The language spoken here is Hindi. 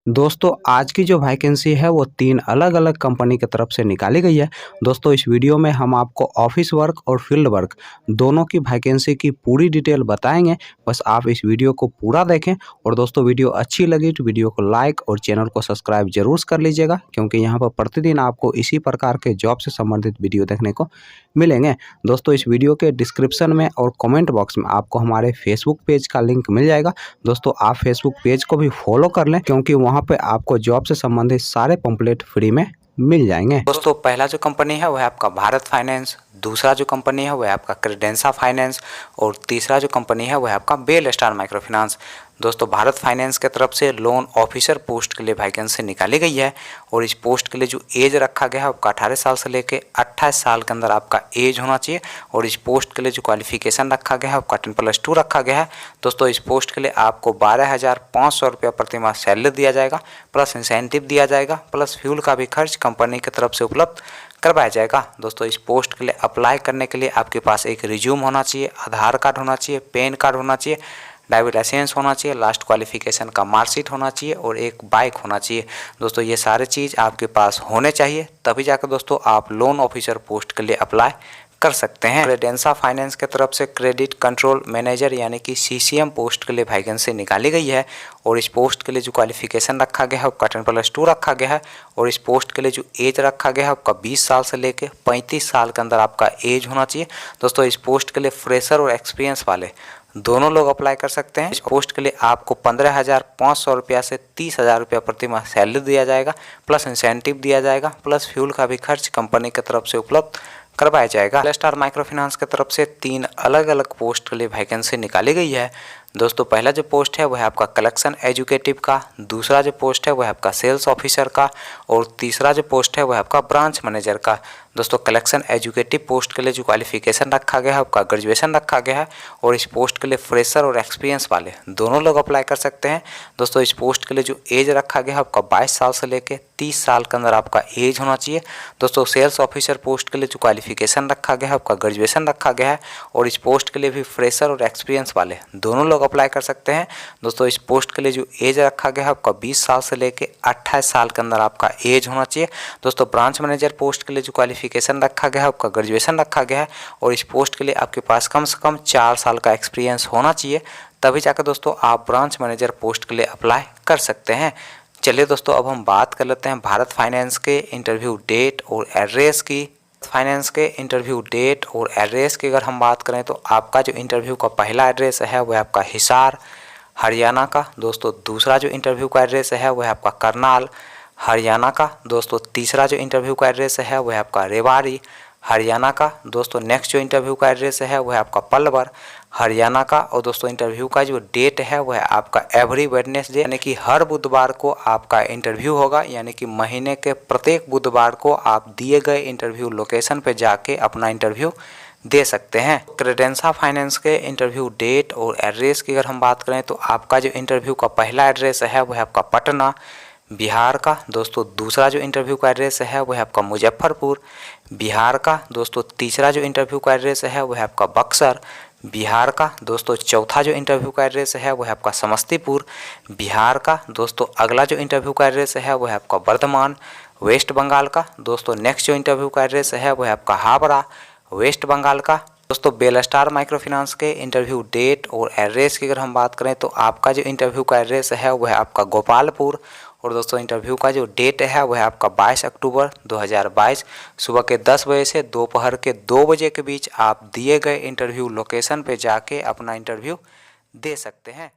दोस्तों आज की जो वैकेंसी है वो 3 अलग-अलग कंपनी की तरफ से निकाली गई है। दोस्तों इस वीडियो में हम आपको ऑफिस वर्क और फील्ड वर्क दोनों की वैकेंसी की पूरी डिटेल बताएँगे। बस आप इस वीडियो को पूरा देखें और दोस्तों वीडियो अच्छी लगी तो वीडियो को लाइक और चैनल को सब्सक्राइब ज़रूर कर लीजिएगा, क्योंकि यहाँ पर प्रतिदिन आपको इसी प्रकार के जॉब से संबंधित वीडियो देखने को मिलेंगे। दोस्तों इस वीडियो के डिस्क्रिप्शन में और कमेंट बॉक्स में आपको हमारे फेसबुक पेज का लिंक मिल जाएगा। दोस्तों आप फेसबुक पेज को भी फॉलो कर लें, क्योंकि वहाँ पे आपको जॉब से संबंधित सारे पंपलेट फ्री में मिल जाएंगे। दोस्तों पहला जो कंपनी है वह है आपका भारत फाइनेंस, दूसरा जो कंपनी है वह है आपका क्रेडेंसा फाइनेंस और तीसरा जो कंपनी है वह है आपका बेल स्टार माइक्रो फाइनेंस। दोस्तों भारत फाइनेंस की तरफ से लोन ऑफिसर पोस्ट के लिए वैकेंसी निकाली गई है और इस पोस्ट के लिए जो एज रखा गया है आपका 18 साल से लेकर 28 साल के अंदर आपका एज होना चाहिए और इस पोस्ट के लिए जो क्वालिफिकेशन रखा गया है आपका 10+2 रखा गया है। दोस्तों इस पोस्ट के लिए आपको 12,500 रुपया प्रति माह सैलरी दिया जाएगा, प्लस इंसेंटिव दिया जाएगा, प्लस फ्यूल का भी खर्च कंपनी की तरफ से उपलब्ध करवाया जाएगा। दोस्तों इस पोस्ट के लिए अप्लाई करने के लिए आपके पास एक रिज्यूम होना चाहिए, आधार कार्ड होना चाहिए, पैन कार्ड होना चाहिए, ड्राइविंग लाइसेंस होना चाहिए, लास्ट क्वालिफिकेशन का मार्कशीट होना चाहिए और एक बाइक होना चाहिए। दोस्तों ये सारे चीज़ आपके पास होने चाहिए, तभी जाकर दोस्तों आप लोन ऑफिसर पोस्ट के लिए अप्लाई कर सकते हैं। क्रेडेंसा फाइनेंस की तरफ से क्रेडिट कंट्रोल मैनेजर यानी कि सीसीएम पोस्ट के लिए वैकेंसी निकाली गई है और इस पोस्ट के लिए जो क्वालिफिकेशन रखा गया है आपका 10+2 रखा गया है और इस पोस्ट के लिए जो एज रखा गया है आपका 20 साल से लेकर 35 साल के अंदर आपका एज होना चाहिए। दोस्तों इस पोस्ट के लिए फ्रेशर और एक्सपीरियंस वाले दोनों लोग अप्लाई कर सकते हैं। इस पोस्ट के लिए आपको 15,500 रुपया से 30,000 रुपया प्रति माह सैलरी दिया जाएगा, प्लस इंसेंटिव दिया जाएगा, प्लस फ्यूल का भी खर्च कंपनी की तरफ से उपलब्ध करवाया जाएगा। बेल स्टार माइक्रो फाइनेंस की तरफ से 3 अलग-अलग पोस्ट के लिए वैकेंसी निकाली गई है। दोस्तों पहला जो पोस्ट है वह है आपका कलेक्शन एजुकेटिव का, दूसरा जो पोस्ट है वह है आपका सेल्स ऑफिसर का और तीसरा जो पोस्ट है वह है आपका ब्रांच मैनेजर का। दोस्तों कलेक्शन एजुकेटिव पोस्ट के लिए जो क्वालिफिकेशन रखा गया है आपका ग्रेजुएशन रखा गया है और इस पोस्ट के लिए फ्रेशर और एक्सपीरियंस वाले दोनों लोग अप्लाई कर सकते हैं। दोस्तों इस पोस्ट के लिए जो एज रखा गया है आपका 22 साल से लेकर 30 साल के अंदर आपका एज होना चाहिए। दोस्तों सेल्स ऑफिसर पोस्ट के लिए जो क्वालिफिकेशन रखा गया है आपका ग्रेजुएशन रखा गया है और इस पोस्ट के लिए भी फ्रेशर और एक्सपीरियंस वाले दोनों लोग अप्लाई कर सकते हैं। दोस्तों इस पोस्ट के लिए जो एज रखा गया है आपका 20 साल से लेकर 28 साल के अंदर आपका एज होना चाहिए। दोस्तों ब्रांच मैनेजर पोस्ट के लिए जो क्वालिफिकेशन रखा गया है आपका ग्रेजुएशन रखा गया है और इस पोस्ट के लिए आपके पास कम से कम 4 साल का एक्सपीरियंस होना चाहिए, तभी जाकर दोस्तों आप ब्रांच मैनेजर पोस्ट के लिए अप्लाई कर सकते हैं। चलिए दोस्तों अब हम बात कर लेते हैं भारत फाइनेंस के इंटरव्यू डेट और एड्रेस की। फाइनेंस के इंटरव्यू डेट और एड्रेस की अगर हम बात करें तो आपका जो इंटरव्यू का पहला एड्रेस है वह आपका हिसार हरियाणा का। दोस्तों दूसरा जो इंटरव्यू का एड्रेस है वह आपका करनाल हरियाणा का। दोस्तों तीसरा जो इंटरव्यू का एड्रेस है वह आपका रेवाड़ी हरियाणा का। दोस्तों नेक्स्ट जो इंटरव्यू का एड्रेस है वह आपका पलवल हरियाणा का। और दोस्तों इंटरव्यू का जो डेट है वह आपका एवरी वेडनेसडे यानी कि हर बुधवार को आपका इंटरव्यू होगा, यानी कि महीने के प्रत्येक बुधवार को आप दिए गए इंटरव्यू लोकेशन पर जाके अपना इंटरव्यू दे सकते हैं। क्रेडेंसा फाइनेंस के इंटरव्यू डेट और एड्रेस की अगर हम बात करें तो आपका जो इंटरव्यू का पहला एड्रेस है वह आपका पटना बिहार का। दोस्तों दूसरा जो इंटरव्यू का एड्रेस है वह आपका मुजफ्फरपुर बिहार का। दोस्तों तीसरा जो इंटरव्यू का एड्रेस है वह आपका बक्सर बिहार का। दोस्तों चौथा जो इंटरव्यू का एड्रेस है वह आपका समस्तीपुर बिहार का। दोस्तों अगला जो इंटरव्यू का एड्रेस है वह आपका बर्धमान वेस्ट बंगाल का। दोस्तों नेक्स्ट जो इंटरव्यू का एड्रेस है वह आपका हावड़ा वेस्ट बंगाल का। दोस्तों बेल स्टार माइक्रो फाइनेंस के इंटरव्यू डेट और एड्रेस की अगर हम बात करें तो आपका जो इंटरव्यू का एड्रेस है वह आपका गोपालपुर और दोस्तों इंटरव्यू का जो डेट है वह आपका 22 अक्टूबर 2022 सुबह के 10 बजे से दोपहर के 2 बजे के बीच आप दिए गए इंटरव्यू लोकेशन पे जाके अपना इंटरव्यू दे सकते हैं।